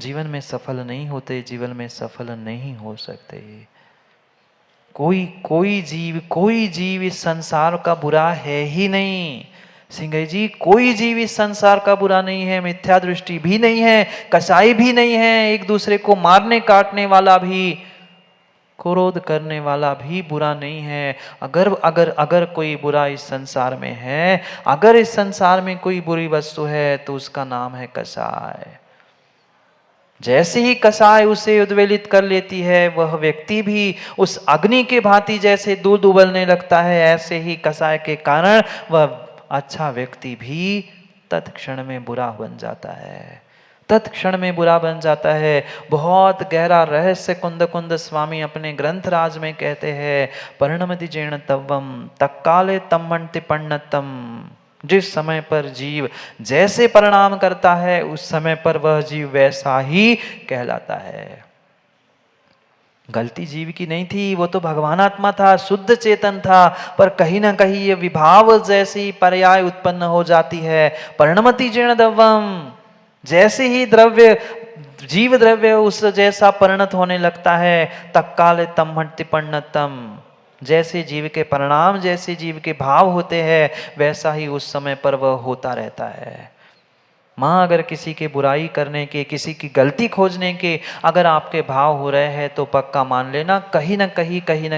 जीवन में सफल नहीं होते, जीवन में सफल नहीं हो सकते। कोई जीव इस संसार का बुरा है ही नहीं। सिंह जी, कोई जीव इस संसार का बुरा नहीं है, मिथ्या दृष्टि भी नहीं है, कसाई भी नहीं है, एक दूसरे को मारने काटने वाला भी, क्रोध करने वाला भी बुरा नहीं है। अगर अगर अगर कोई बुरा इस संसार में है, अगर इस संसार में कोई बुरी वस्तु है, तो उसका नाम है कसाय। जैसे ही कसाय उसे उद्वेलित कर लेती है, वह व्यक्ति भी उस अग्नि के भांति जैसे दूध उबलने लगता है, ऐसे ही कसाय के कारण वह अच्छा व्यक्ति भी तत्क्षण में बुरा बन जाता है, तत्क्षण में बुरा बन जाता है। बहुत गहरा रहस्य कुंद कुंद स्वामी अपने ग्रंथ राज में कहते हैं, परिणमति जीर्ण तव्वम तत्काले तम्मन्ति पण्णतम। जिस समय पर जीव जैसे परिणाम करता है, उस समय पर वह जीव वैसा ही कहलाता है। गलती जीव की नहीं थी, वो तो भगवान आत्मा था, शुद्ध चेतन था, पर कहीं ना कहीं ये विभाव जैसी पर्याय उत्पन्न हो जाती है। परिणमति जीर्ण द्रव्यम, जैसे ही द्रव्य जीव द्रव्य उस जैसा परिणत होने लगता है, तत्काल तम्मन्ति पण्णतम, जैसे जीव के परिणाम, जैसे जीव के भाव होते हैं, वैसा ही उस समय पर वह होता रहता है। माँ, अगर किसी के बुराई करने के, किसी की गलती खोजने के अगर आपके भाव हो रहे हैं, तो पक्का मान लेना कहीं ना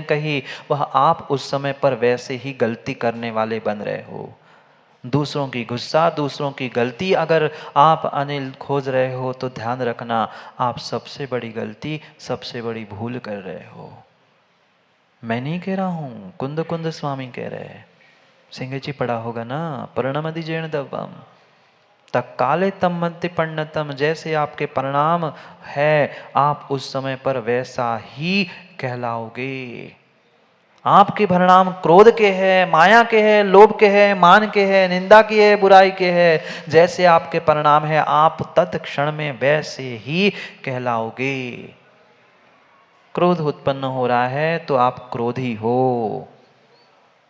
कहीं वह आप उस समय पर वैसे ही गलती करने वाले बन रहे हो। दूसरों की गुस्सा, दूसरों की गलती अगर आप अनिल खोज रहे हो, तो ध्यान रखना आप सबसे बड़ी गलती, सबसे बड़ी भूल कर रहे हो। मैं नहीं कह रहा हूं, कुंद कुंद स्वामी कह रहे हैं। सिंह जी पढ़ा होगा ना, परिणमति जीर्ण दव्वम तत्काले तम्मन्ति पण्णतम, जैसे आपके परिणाम है, आप उस समय पर वैसा ही कहलाओगे। आपके परिणाम क्रोध के हैं, माया के हैं, लोभ के हैं, मान के हैं, निंदा की है, बुराई के हैं, जैसे आपके परिणाम है, आप तत्क्षण में वैसे ही कहलाओगे। क्रोध उत्पन्न हो रहा है तो आप क्रोधी हो,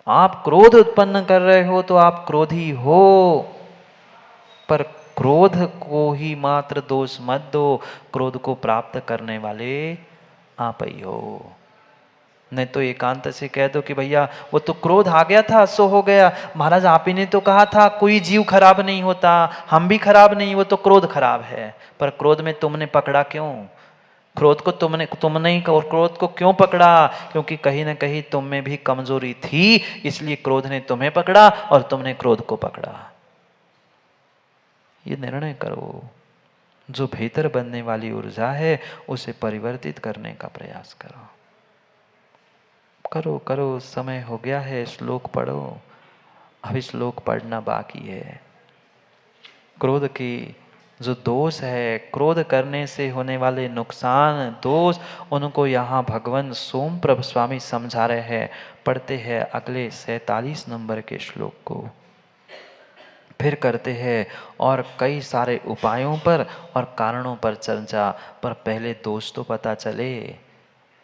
आप क्रोध उत्पन्न कर रहे हो तो आप क्रोधी हो, पर क्रोध को ही मात्र दोष मत दो, क्रोध को प्राप्त करने वाले आप ही हो। नहीं तो एकांत से कह दो कि भैया वो तो क्रोध आ गया था, सो हो गया। महाराज आप ही ने तो कहा था कोई जीव खराब नहीं होता, हम भी खराब नहीं, वो तो क्रोध खराब है। पर क्रोध में तुमने पकड़ा क्यों? क्रोध को तुमने क्रोध को क्यों पकड़ा? क्योंकि कहीं ना कहीं तुम में भी कमजोरी थी, इसलिए क्रोध ने तुम्हें पकड़ा और तुमने क्रोध को पकड़ा। ये निर्णय करो, जो भीतर बनने वाली ऊर्जा है उसे परिवर्तित करने का प्रयास करो। करो करो, समय हो गया है, श्लोक पढ़ो। अभी श्लोक पढ़ना बाकी है। क्रोध की जो दोष है, क्रोध करने से होने वाले नुकसान, दोष, उनको यहाँ भगवान सोमप्रभ स्वामी समझा रहे हैं। पढ़ते हैं अगले 47 नंबर के श्लोक को, फिर करते हैं और कई सारे उपायों पर और कारणों पर चर्चा। पर पहले दोष तो पता चले,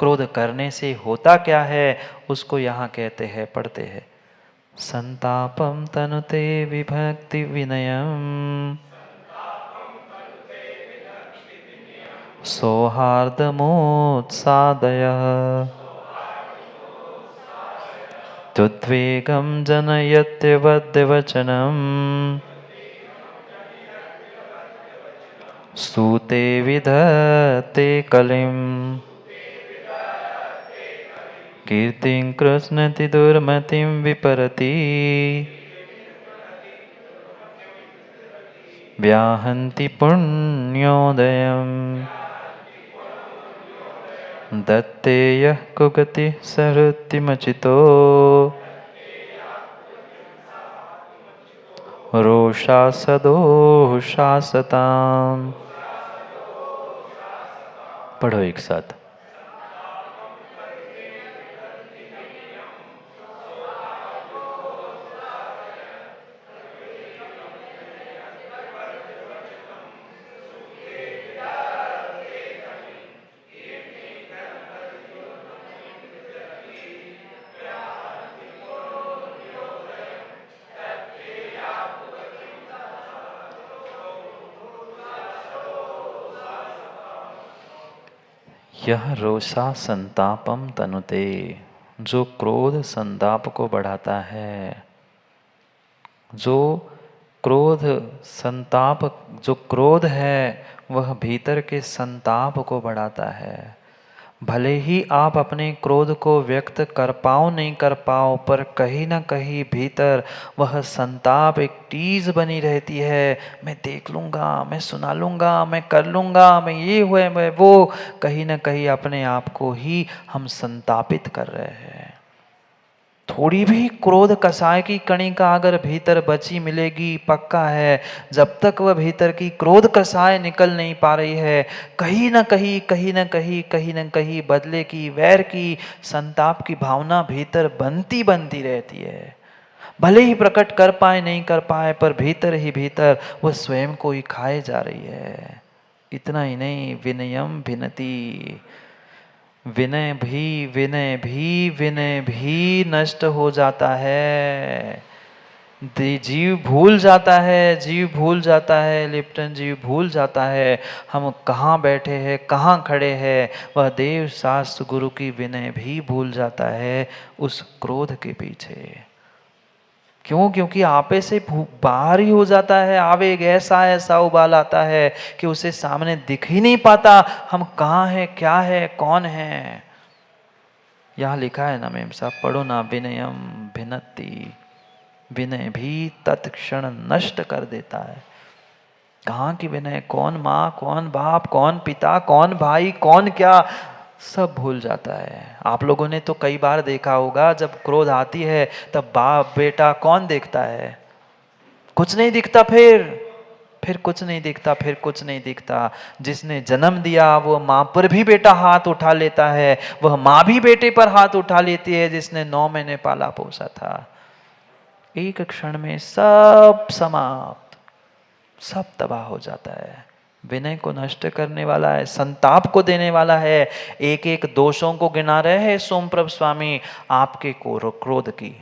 क्रोध करने से होता क्या है उसको यहाँ कहते हैं, पढ़ते हैं। संतापम तनुते विभक्ति विनयम सौहार्दमोत्सादयः तुद्वेगं जनयत्यवद्वचनम् सूते विधत्ते कलिम् कीर्तिं कृष्णति दुर्मतिं विपरति व्याहन्ति पुण्योदयम् दत्ते यः कुगति सहृतिमचितो रोषासदोषासताम्। पढ़ो एक साथ। यह रोषा संतापम तनुते, जो क्रोध संताप को बढ़ाता है, जो क्रोध संताप, जो क्रोध है वह भीतर के संताप को बढ़ाता है। भले ही आप अपने क्रोध को व्यक्त कर पाओ नहीं कर पाओ, पर कहीं ना कहीं भीतर वह संताप एक टीज बनी रहती है। मैं देख लूँगा, मैं सुना लूँगा, मैं कर लूँगा, मैं ये हुए मैं वो, कहीं ना कहीं अपने आप को ही हम संतापित कर रहे हैं। थोड़ी भी क्रोध कसाय की कणिका अगर भीतर बची मिलेगी, पक्का है जब तक वह भीतर की क्रोध कसाय निकल नहीं पा रही है, कहीं ना कहीं कहीं ना कहीं कहीं ना कहीं बदले की, वैर की, संताप की भावना भीतर बनती बनती रहती है। भले ही प्रकट कर पाए नहीं कर पाए, पर भीतर ही भीतर वह स्वयं को ही खाए जा रही है। इतना ही नहीं, विनयम भिनती, विनय भी नष्ट हो जाता है। जीव भूल जाता है, जीव भूल जाता है, लिप्टन जीव भूल जाता है हम कहाँ बैठे हैं, कहाँ खड़े हैं। वह देव शास्त्र गुरु की विनय भी भूल जाता है उस क्रोध के पीछे। क्यों? क्योंकि आपे से बाहर ही हो जाता है। आवेग ऐसा ऐसा उबाल आता है कि उसे सामने दिख ही नहीं पाता हम कहाँ हैं, क्या है, कौन है। यहाँ लिखा है ना मेम साहब, पढ़ो ना, विनयम भिन्नति, विनय भी तत्क्षण नष्ट कर देता है। कहाँ की विनय, कौन माँ, कौन बाप, कौन पिता, कौन भाई, कौन क्या, सब भूल जाता है। आप लोगों ने तो कई बार देखा होगा जब क्रोध आती है तब बाप बेटा कौन देखता है? कुछ नहीं दिखता, फिर कुछ नहीं दिखता, फिर कुछ नहीं दिखता। जिसने जन्म दिया वो माँ पर भी बेटा हाथ उठा लेता है, वह माँ भी बेटे पर हाथ उठा लेती है जिसने 9 महीने पाला पोसा था। एक क्षण में सब समाप्त, सब तबाह हो जाता है। विनय को नष्ट करने वाला है, संताप को देने वाला है। एक एक दोषों को गिना रहे हैं सोमप्रभ स्वामी आपके क्रोध की।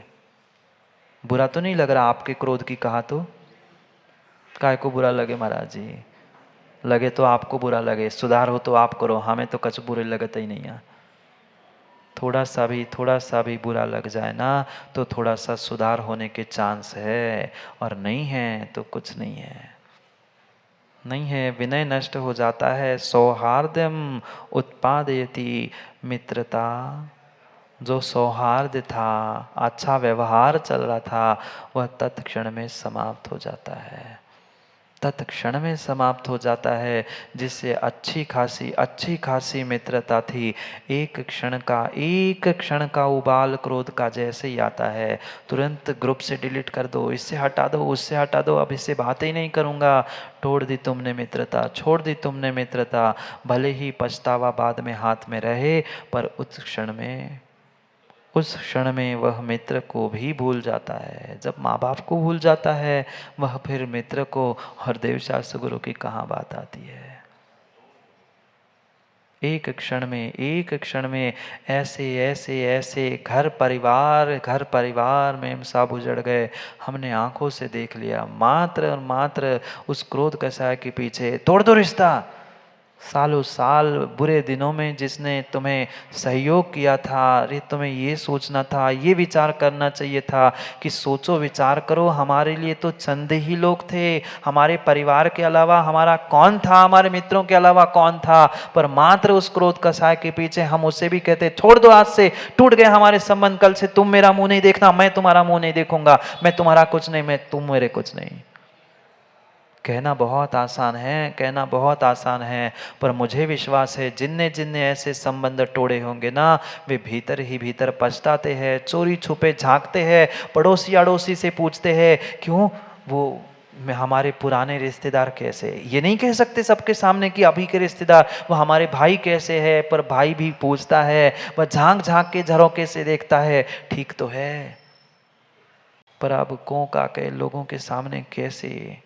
बुरा तो नहीं लग रहा आपके क्रोध की कहा तो? काय को बुरा लगे महाराज जी? लगे तो आपको बुरा लगे, सुधार हो तो आप करो, हमें तो कछ बुरे लगते ही नहीं है। थोड़ा सा भी बुरा लग जाए ना तो थोड़ा सा सुधार होने के चांस है, और नहीं है तो कुछ नहीं है। नहीं है, विनय नष्ट हो जाता है। सौहार्दम उत्पादयति, मित्रता, जो सौहार्द था, अच्छा व्यवहार चल रहा था, वह तत्क्षण में समाप्त हो जाता है, तत्क्षण में समाप्त हो जाता है। जिससे अच्छी खासी मित्रता थी, एक क्षण का उबाल क्रोध का जैसे ही आता है, तुरंत ग्रुप से डिलीट कर दो, इससे हटा दो, उससे हटा दो, अब इससे बात ही नहीं करूँगा। तोड़ दी तुमने मित्रता, छोड़ दी तुमने मित्रता। भले ही पछतावा बाद में हाथ में रहे, पर उस क्षण में वह मित्र को भी भूल जाता है। जब माँ बाप को भूल जाता है, वह फिर मित्र को और देव शास्त्र गुरु की कहाँ बात आती है। एक क्षण में ऐसे ऐसे ऐसे घर परिवार में सब उजड़ गए। हमने आंखों से देख लिया, मात्र और मात्र उस क्रोध कसाय के पीछे। तोड़ दो रिश्ता। सालों साल बुरे दिनों में जिसने तुम्हें सहयोग किया था, अरे तुम्हें ये सोचना था, ये विचार करना चाहिए था कि सोचो विचार करो, हमारे लिए तो चंद ही लोग थे, हमारे परिवार के अलावा हमारा कौन था, हमारे मित्रों के अलावा कौन था। पर मात्र उस क्रोध कसाय के पीछे हम उससे भी कहते छोड़ दो, आज से टूट गए हमारे संबंध, कल से तुम मेरा मुंह नहीं देखना, मैं तुम्हारा मुंह नहीं देखूंगा, मैं तुम्हारा कुछ नहीं, मैं तुम मेरे कुछ नहीं। कहना बहुत आसान है, पर मुझे विश्वास है जिनने जिनने ऐसे संबंध तोड़े होंगे ना, वे भीतर ही भीतर पछताते हैं, चोरी छुपे झांकते हैं, पड़ोसी अड़ोसी से पूछते हैं क्यों वो हमारे पुराने रिश्तेदार कैसे। ये नहीं कह सकते सबके सामने कि अभी के रिश्तेदार, वो हमारे भाई कैसे है, पर भाई भी पूछता है, वह झांक झांक के झरोके से देखता है, ठीक तो है, पर अब कोंका के लोगों के सामने कैसे।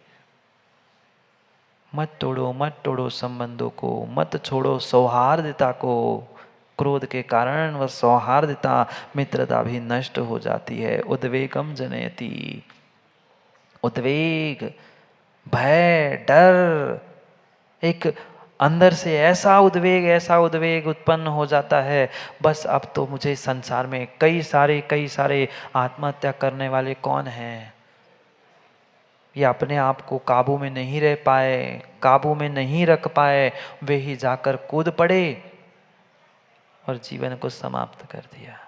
मत तोड़ो संबंधों को, मत छोड़ो सौहार्दता को। क्रोध के कारण वह सौहार्दता, मित्रता भी नष्ट हो जाती है। उद्वेगम जनयति, उद्वेग, भय, डर, एक अंदर से ऐसा उद्वेग उत्पन्न हो जाता है, बस अब तो मुझे संसार में कई सारे आत्महत्या करने वाले कौन हैं, ये अपने आप को काबू में नहीं रह पाए, काबू में नहीं रख पाए, वे ही जाकर कूद पड़े और जीवन को समाप्त कर दिया।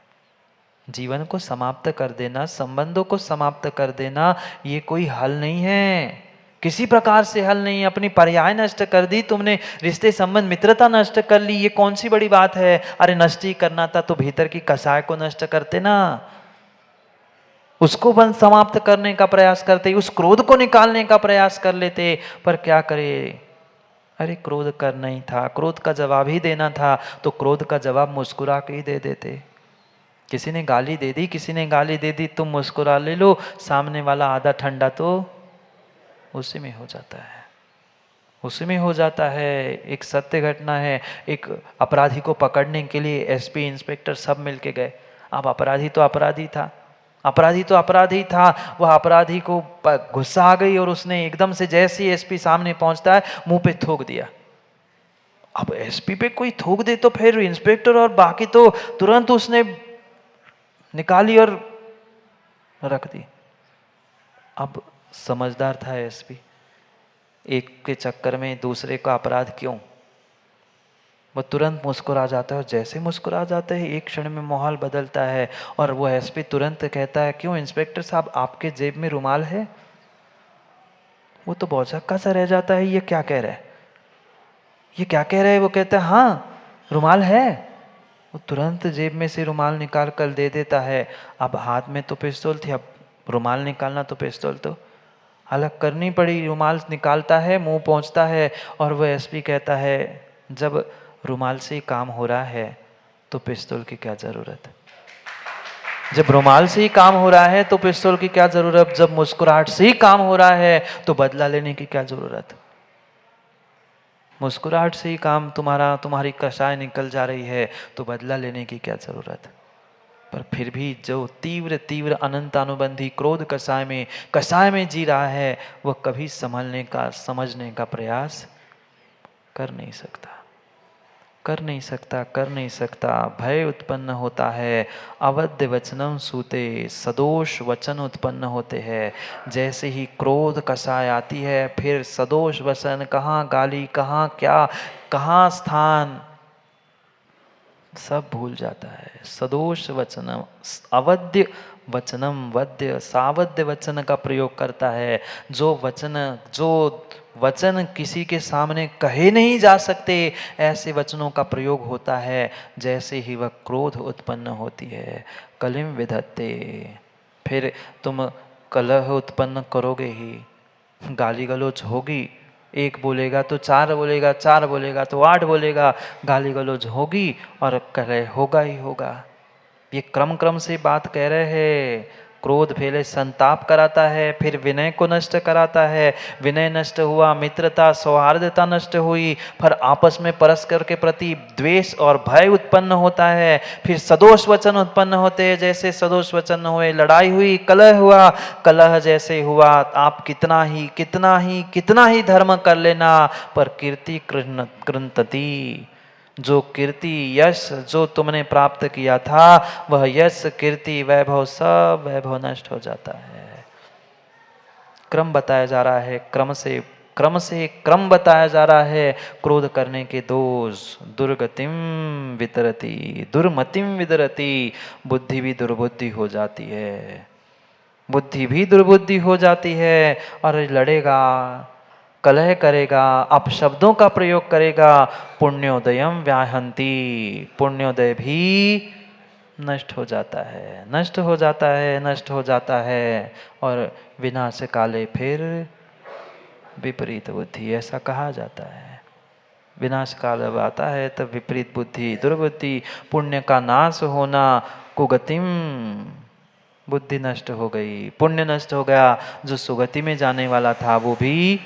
जीवन को समाप्त कर देना, संबंधों को समाप्त कर देना, ये कोई हल नहीं है, किसी प्रकार से हल नहीं। अपनी पर्याय नष्ट कर दी तुमने, रिश्ते संबंध मित्रता नष्ट कर ली, ये कौन सी बड़ी बात है। अरे नष्ट ही करना था तो भीतर की कसाय को नष्ट करते ना, उसको बंद समाप्त करने का प्रयास करते, उस क्रोध को निकालने का प्रयास कर लेते। पर क्या करे, अरे क्रोध करना ही था, क्रोध का जवाब ही देना था, तो क्रोध का जवाब मुस्कुरा के ही दे देते। किसी ने गाली दे दी, किसी ने गाली दे दी, तुम मुस्कुरा ले लो, सामने वाला आधा ठंडा तो उसी में हो जाता है, उसी में हो जाता है। एक सत्य घटना है, एक अपराधी को पकड़ने के लिए एसपी इंस्पेक्टर सब मिलके गए। अब अपराधी तो अपराधी था, अपराधी तो अपराधी था, वह अपराधी को गुस्सा आ गई और उसने एकदम से जैसे ही एसपी सामने पहुंचता है मुंह पे थूक दिया। अब एसपी पे कोई थूक दे तो फिर इंस्पेक्टर और बाकी तो तुरंत उसने निकाली और रख दी। अब समझदार था एसपी, एक के चक्कर में दूसरे का अपराध क्यों, वो तुरंत मुस्कुरा जाता है, और जैसे मुस्कुरा जाते हैं एक क्षण में माहौल बदलता है। और वो एसपी तुरंत कहता है, क्यों इंस्पेक्टर साहब आपके जेब में रुमाल है। वो तो बौछक्का सा रह जाता है, ये क्या कह रहा है, ये क्या कह रहा है। वो कहता है हाँ रुमाल है। वो तुरंत जेब में से रुमाल निकाल कर दे देता है। अब हाथ में तो पिस्तौल थी, अब रुमाल निकालना तो पिस्तौल तो अलग करनी पड़ी। रुमाल निकालता है, मुंह पहुंचता है, और वह एसपी कहता है जब रुमाल से ही काम हो रहा है तो पिस्तौल की क्या जरूरत। जब रुमाल से ही काम हो रहा है तो पिस्तौल की क्या जरूरत। जब मुस्कुराहट से ही काम हो रहा है तो बदला लेने की क्या जरूरत। मुस्कुराहट से ही काम तुम्हारी कसाय निकल जा रही है तो बदला लेने की क्या जरूरत। पर फिर भी जो तीव्र तीव्र अनंत अनुबंधी क्रोध कसाय में जी रहा है, वह कभी संभलने का समझने का प्रयास कर नहीं सकता, कर नहीं सकता, कर नहीं सकता। भय उत्पन्न होता है, अवध्य वचनम सूते, सदोष वचन उत्पन्न होते हैं। जैसे ही क्रोध कसाय आती है, फिर सदोष वचन, कहाँ गाली, कहाँ क्या, कहाँ स्थान, सब भूल जाता है। सदोष वचनम, अवध्य वचनम, वध्य सावध्य वचन का प्रयोग करता है। जो वचन किसी के सामने कहे नहीं जा सकते, ऐसे वचनों का प्रयोग होता है। जैसे ही वह क्रोध उत्पन्न होती है, कलिम विधत्ते, फिर तुम कलह उत्पन्न करोगे ही, गाली गलौज होगी। एक बोलेगा तो चार बोलेगा, चार बोलेगा तो आठ बोलेगा, गाली गलौज होगी और कलह होगा ही होगा। ये क्रम क्रम से बात कह रहे हैं। क्रोध पहले संताप कराता है, फिर विनय को नष्ट कराता है। विनय नष्ट हुआ, मित्रता सौहार्दता नष्ट हुई, फिर आपस में परस्पर के प्रति द्वेष और भय उत्पन्न होता है। फिर सदोष वचन उत्पन्न होते हैं, जैसे सदोष वचन हुए, लड़ाई हुई, कलह हुआ। कलह जैसे हुआ, आप कितना ही धर्म कर लेना, पर कीर्ति कृंतति, जो कीर्ति यश जो तुमने प्राप्त किया था, वह यश कीर्ति वैभव सब वैभव नष्ट हो जाता है। क्रम बताया जा रहा है, क्रम बताया जा रहा है। क्रोध करने के दोष, दुर्गतिम वितरति, दुर्मतिम वितरति, बुद्धि भी दुर्बुद्धि हो जाती है, बुद्धि भी दुर्बुद्धि हो जाती है। और लड़ेगा, कलह करेगा, अपशब्दों का प्रयोग करेगा, पुण्योदयम व्याहंती, पुण्योदय भी नष्ट हो जाता है, नष्ट हो जाता है, नष्ट हो जाता है। और विनाश काले फिर विपरीत बुद्धि, ऐसा कहा जाता है। विनाश काल जब आता है तब विपरीत बुद्धि, दुर्बुद्धि, पुण्य का नाश होना, कुगतिम, बुद्धि नष्ट हो गई, पुण्य नष्ट हो गया। जो सुगति में जाने वाला था वो भी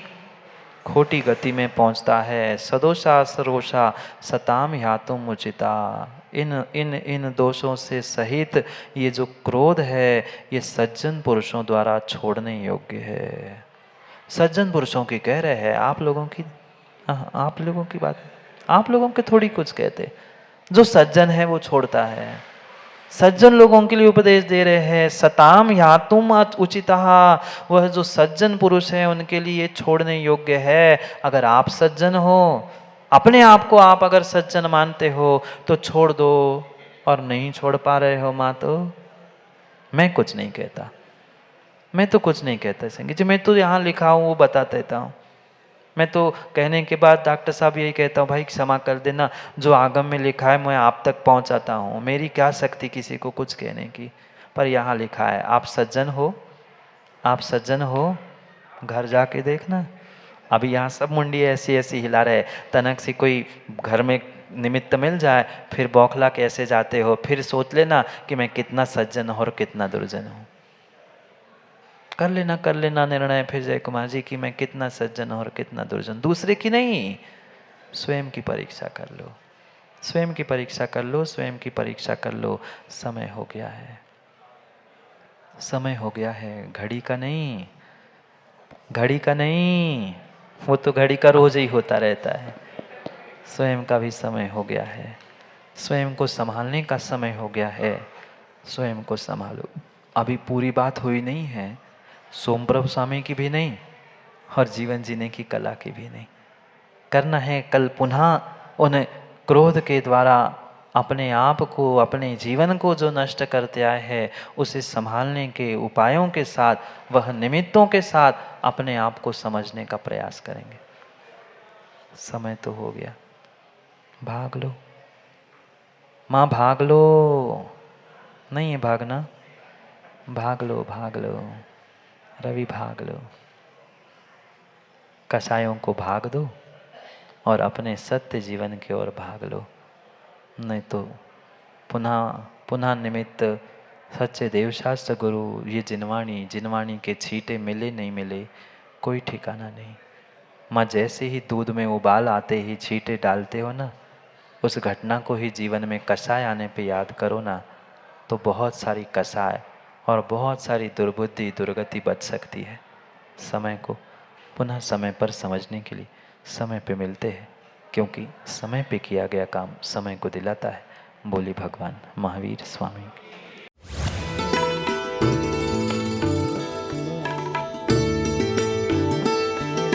खोटी गति में पहुंचता है। सदोषा सरोषा सताम यातुम उचिता, इन दोषों से सहित ये जो क्रोध है, ये सज्जन पुरुषों द्वारा छोड़ने योग्य है। सज्जन पुरुषों की कह रहे हैं, आप लोगों की हाँ, आप लोगों की बात, आप लोगों के थोड़ी कुछ कहते। जो सज्जन है वो छोड़ता है। सज्जन लोगों के लिए उपदेश दे रहे हैं, सताम यातुम उचितः। वह जो सज्जन पुरुष है उनके लिए छोड़ने योग्य है। अगर आप सज्जन हो, अपने आप को आप अगर सज्जन मानते हो तो छोड़ दो, और नहीं छोड़ पा रहे हो माँ तो मैं कुछ नहीं कहता, मैं तो कुछ नहीं कहता सिंह जी, मैं तो यहाँ लिखा हूँ वो बता देता हूँ। मैं तो कहने के बाद डॉक्टर साहब यही कहता हूँ, भाई क्षमा कर देना, जो आगम में लिखा है मैं आप तक पहुँचाता हूँ, मेरी क्या शक्ति किसी को कुछ कहने की। पर यहाँ लिखा है आप सज्जन हो, आप सज्जन हो, घर जाके देखना। अभी यहाँ सब मुंडी ऐसी ऐसी हिला रहे, तनक सी कोई घर में निमित्त मिल जाए फिर बौखला के ऐसे जाते हो, फिर सोच लेना कि मैं कितना सज्जन हूँ और कितना दुर्जन हूँ। कर लेना निर्णय फिर जय कुमार जी कि मैं कितना सज्जन और कितना दुर्जन। दूसरे की नहीं, स्वयं की परीक्षा कर लो, स्वयं की परीक्षा कर लो, स्वयं की परीक्षा कर लो। समय हो गया है, समय हो गया है, घड़ी का नहीं, घड़ी का नहीं, वो तो घड़ी का रोज ही होता रहता है। स्वयं का भी समय हो गया है, स्वयं को संभालने का समय हो गया है। स्वयं को संभालो। अभी पूरी बात हुई नहीं है, सोमप्रभ स्वामी की भी नहीं और जीवन जीने की कला की भी नहीं। करना है कल पुनः उन क्रोध के द्वारा अपने आप को, अपने जीवन को जो नष्ट करते आए हैं उसे संभालने के उपायों के साथ, वह निमित्तों के साथ अपने आप को समझने का प्रयास करेंगे। समय तो हो गया, भाग लो माँ, भाग लो। नहीं है भागना, भाग लो, भाग लो रवि, भाग लो। कसायों को भाग दो और अपने सत्य जीवन की ओर भाग लो, नहीं तो पुनः पुनः निमित्त सच्चे देवशास्त्र गुरु ये जिनवाणी, जिनवाणी के छींटे मिले नहीं मिले कोई ठिकाना नहीं। माँ जैसे ही दूध में उबाल आते ही छींटे डालते हो ना, उस घटना को ही जीवन में कसाय आने पे याद करो ना, तो बहुत सारी कसाय और बहुत सारी दुर्बुद्धि दुर्गति बच सकती है। समय को पुनः समय पर समझने के लिए समय पे मिलते हैं, क्योंकि समय पे किया गया काम समय को दिलाता है। बोली भगवान महावीर स्वामी।